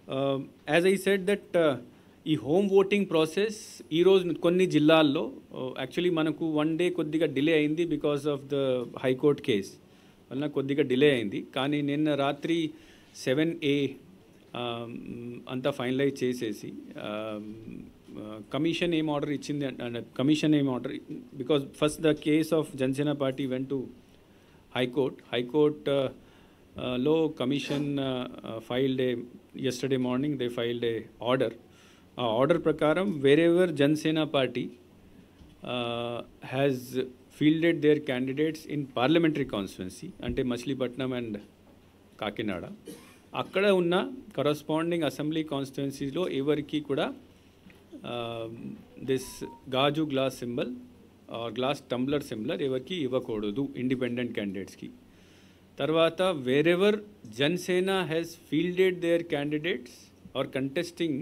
As I said that ఈ home voting process ఈరోజు కొన్ని జిల్లాల్లో యాక్చువల్లీ మనకు వన్ డే కొద్దిగా డిలే అయింది because of the high court case వలన కొద్దిగా డిలే అయింది. కానీ నిన్న రాత్రి 7A అంతా ఫైనలైజ్ చేసేసి కమిషన్ ఏం ఆర్డర్ ఇచ్చింది అంటే కమిషన్ ఏం order because first the case of Janasena party went to high court లో commission filed a yesterday morning they filed a order. Order prakaram wherever Jansena party has fielded their candidates in parliamentary constituency ante Machilipatnam and Kakinada akkada unna corresponding assembly constituencies lo evariki kuda this gaaju glass symbol or glass tumbler symbol evariki ivvakodudu independent candidates ki. తర్వాత wherever Janasena has fielded their candidates are contesting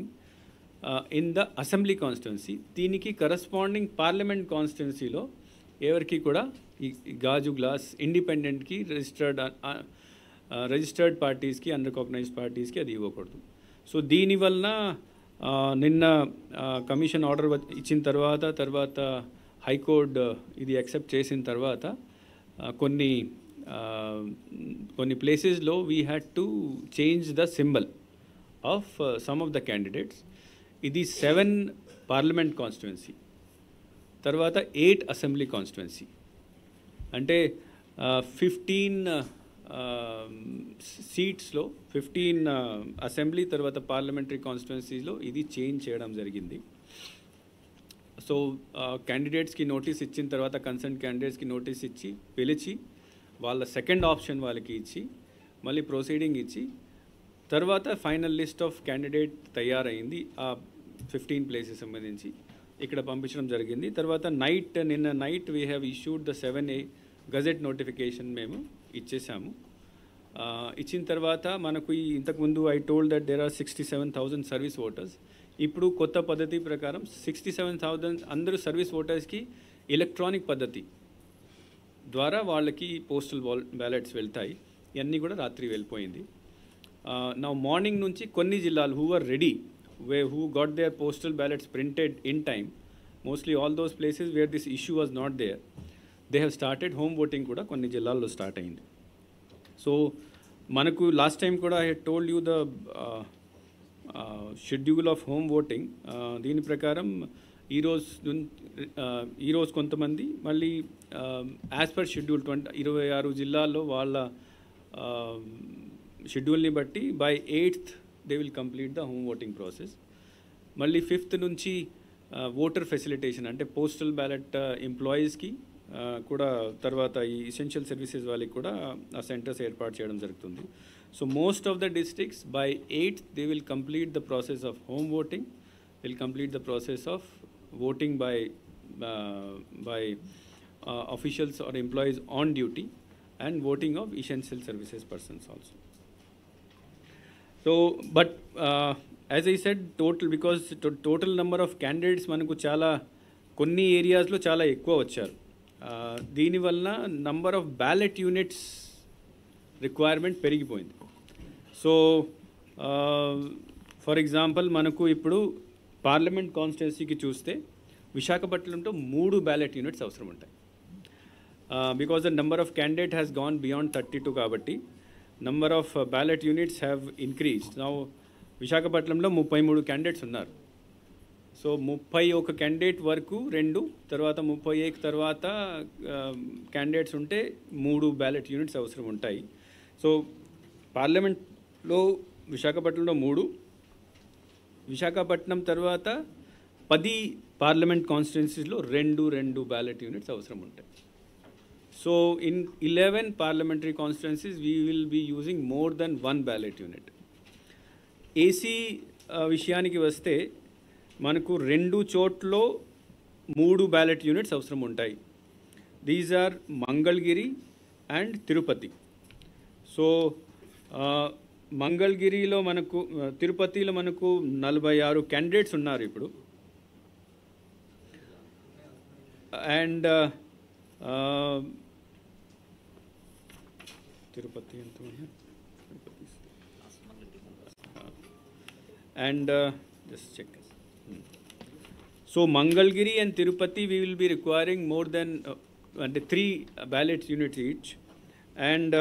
in the assembly constituency దీనికి corresponding parliament కాన్స్టిట్యున్సీలో ఎవరికి కూడా ఈ గాజు glass ఇండిపెండెంట్కి registered పార్టీస్కి అన్రికగ్నైజ్డ్ పార్టీస్కి అది ఇవ్వకూడదు. సో దీనివలన నిన్న కమిషన్ ఆర్డర్ ఇచ్చిన తర్వాత హైకోర్టు ఇది యాక్సెప్ట్ చేసిన తర్వాత కొన్ని ప్లేసెస్లో we had to change the symbol of some of the candidates. ఇది 7 పార్లమెంట్ కాన్స్టిట్యున్సీ తర్వాత 8 అసెంబ్లీ కాన్స్టిట్యున్సీ అంటే 15 సీట్స్లో 15 అసెంబ్లీ తర్వాత పార్లమెంటరీ కాన్స్టిట్యున్సీలో ఇది చేంజ్ చేయడం జరిగింది. సో క్యాండిడేట్స్కి నోటీస్ ఇచ్చిన తర్వాత కన్సర్న్ క్యాండిడేట్స్కి నోటీస్ ఇచ్చి పిలిచి వాళ్ళ సెకండ్ ఆప్షన్ వాళ్ళకి ఇచ్చి మళ్ళీ ప్రొసీడింగ్ ఇచ్చి తర్వాత ఫైనల్ లిస్ట్ ఆఫ్ క్యాండిడేట్ తయారైంది ఆ 15 ప్లేసెస్ సంబంధించి ఇక్కడ పంపించడం జరిగింది. తర్వాత నిన్న night we have issued the 7A gazette notification మేము ఇచ్చేసాము. ఇచ్చిన తర్వాత మనకు ఇంతకుముందు I told that there are 67,000 service voters. ఇప్పుడు కొత్త పద్ధతి ప్రకారం 67,000 అందరూ సర్వీస్ ఓటర్స్కి ఎలక్ట్రానిక్ పద్ధతి ద్వారా వాళ్ళకి పోస్టల్ బ్యాలెట్స్ వెళ్తాయి. ఇవన్నీ కూడా రాత్రి వెళ్ళిపోయింది. నా మార్నింగ్ నుంచి కొన్ని జిల్లాలు who are ready who got their postal ballots printed in time mostly all those places where this issue was not there they have started home voting కూడా కొన్ని జిల్లాల్లో స్టార్ట్ అయింది. సో మనకు లాస్ట్ టైం కూడా I told you the schedule of home voting. దీని ప్రకారం ఈరోజు కొంతమంది మళ్ళీ యాజ్ పర్ షెడ్యూల్ 26 జిల్లాల్లో వాళ్ళ షెడ్యూల్ని బట్టి by 8th they will complete the home voting process. మళ్ళీ 5th నుంచి ఓటర్ ఫెసిలిటేషన్ అంటే పోస్టల్ బ్యాలెట్ ఎంప్లాయీస్కి కూడా తర్వాత ఈ ఎసెన్షియల్ సర్వీసెస్ వాళ్ళకి కూడా ఆ సెంటర్స్ ఏర్పాటు చేయడం జరుగుతుంది. So most of the districts by 8th they will complete the process of home voting, will complete the process of voting by officials or employees on duty and voting of essential services persons also. So but as I said because total number of candidates manaku chala konni areas lo chala ekkuva vacharu. దీని వలన number of ballot units requirement పెరిగిపోయింది. So for example మనకు ఇప్పుడు parliament కాన్స్టిట్యున్సీకి చూస్తే విశాఖపట్నంలో 3 ballot units అవసరం ఉంటాయి. Because the number of candidate has gone beyond 32 కాబట్టి number of ballot units have increased. Now విశాఖపట్నంలో 33 క్యాండిడేట్స్ ఉన్నారు. సో 31 క్యాండిడేట్ వరకు 2 తర్వాత 31 తర్వాత క్యాండిడేట్స్ ఉంటే 3 బ్యాలెట్ యూనిట్స్ అవసరం ఉంటాయి. సో పార్లమెంట్లో విశాఖపట్నంలో 3, విశాఖపట్నం తర్వాత 10 పార్లమెంట్ కాన్స్టిట్యున్సీస్లో 2 బ్యాలెట్ యూనిట్స్ అవసరం ఉంటాయి. So in 11 parliamentary constituencies we will be using more than 1 ballot unit. AC విషయానికి వస్తే మనకు 2 చోట్ల 3 బ్యాలెట్ యూనిట్స్ అవసరం ఉంటాయి. These are Mangalagiri and Tirupati. So మంగళగిరిలో మనకు తిరుపతిలో మనకు 46 క్యాండిడేట్స్ ఉన్నారు ఇప్పుడు. అండ్ తిరుపతి ఎంత and just check. So Mangalgiri and Tirupati, we will be requiring more than 3 ballot units each, and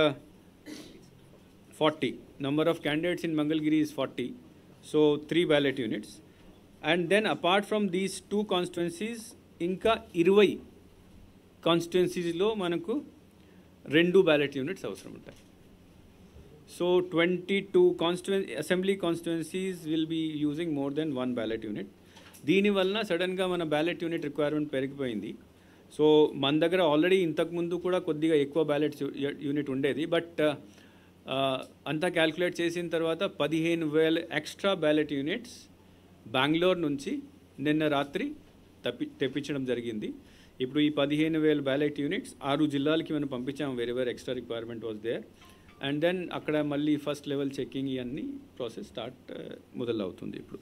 40. Number of candidates in Mangalgiri is 40, so 3 ballot units. And then apart from these 2 constituencies, inka 20 constituencies lo manaku 2 ballot units avasaram untayi. So 22 assembly constituencies will be using more than 1 ballot unit. దీని వలన సడన్గా మన ballot unit requirement పెరిగిపోయింది. So మన దగ్గర already ఇంతకుముందు కూడా కొద్దిగా ఎక్కువ బ్యాలెట్ యూనిట్ ఉండేది, బట్ అంతా క్యాల్కులేట్ చేసిన తర్వాత 15,000 ఎక్స్ట్రా బ్యాలెట్ యూనిట్స్ బెంగళూరు నుంచి నిన్న రాత్రి తెప్పించడం జరిగింది. ఇప్పుడు ఈ 15,000 బ్యాలెట్ యూనిట్స్ 6 జిల్లాలకి మనం పంపించాము, very extra requirement was there. And then అక్కడ మళ్ళీ ఫస్ట్ లెవెల్ చెకింగ్ ఇవన్నీ ప్రాసెస్ మొదలవుతుంది ఇప్పుడు.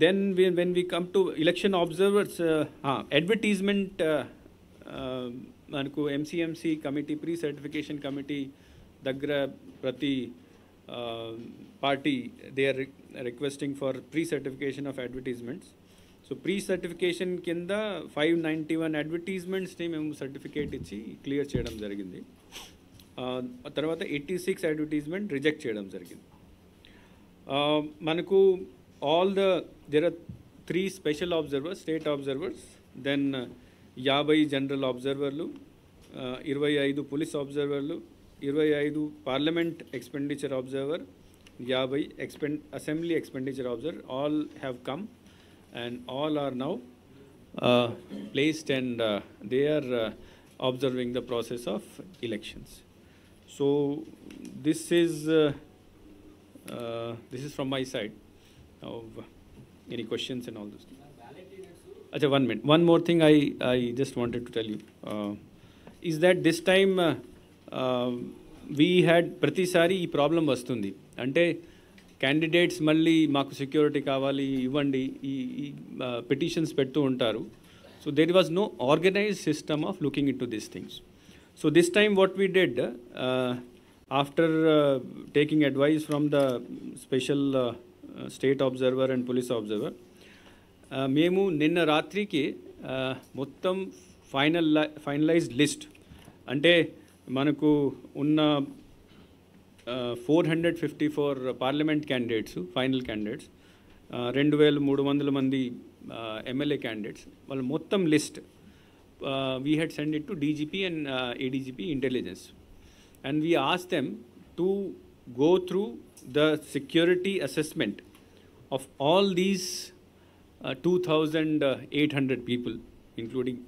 Then when we come to election observers, advertisement, మనకు MCMC committee, pre certification committee దగ్గర ప్రతి party they are requesting for pre certification of advertisements. So pre certification కింద 591 అడ్వర్టైజ్మెంట్స్ని మేము సర్టిఫికేట్ ఇచ్చి క్లియర్ చేయడం జరిగింది. తర్వాత 86 అడ్వర్టైజ్మెంట్ రిజెక్ట్ చేయడం జరిగింది. మనకు there are 3 special observers, state observers, then 50 general అబ్జర్వర్లు, 25 పోలీస్ అబ్జర్వర్లు, 25 parliament expenditure observer, 50 assembly expenditure observer. All have come and all are now placed and they are observing the process of elections. So this is from my side. Now, any questions and all this? Achha, 1 minute. One more thing I just wanted to tell you is that this time we had ప్రతిసారి ఈ problem వస్తుంది. అంటే candidates మళ్ళీ మాకు security కావాలి ఇవ్వండి ఈ petitions పెడుతూ ఉంటారు. So there was no organised system of looking in to these things. So this time what we did, after taking advice from the special state observer and police observer, మేము నిన్న రాత్రికి మొత్తం finalised list, అంటే మనకు ఉన్న 454 parliament candidates, final candidates, 2,300 మంది MLA candidates, వాళ్ళ మొత్తం list we had send it to DGP and ADGP intelligence, and we asked them to go through the security assessment of all these 2,800 people, including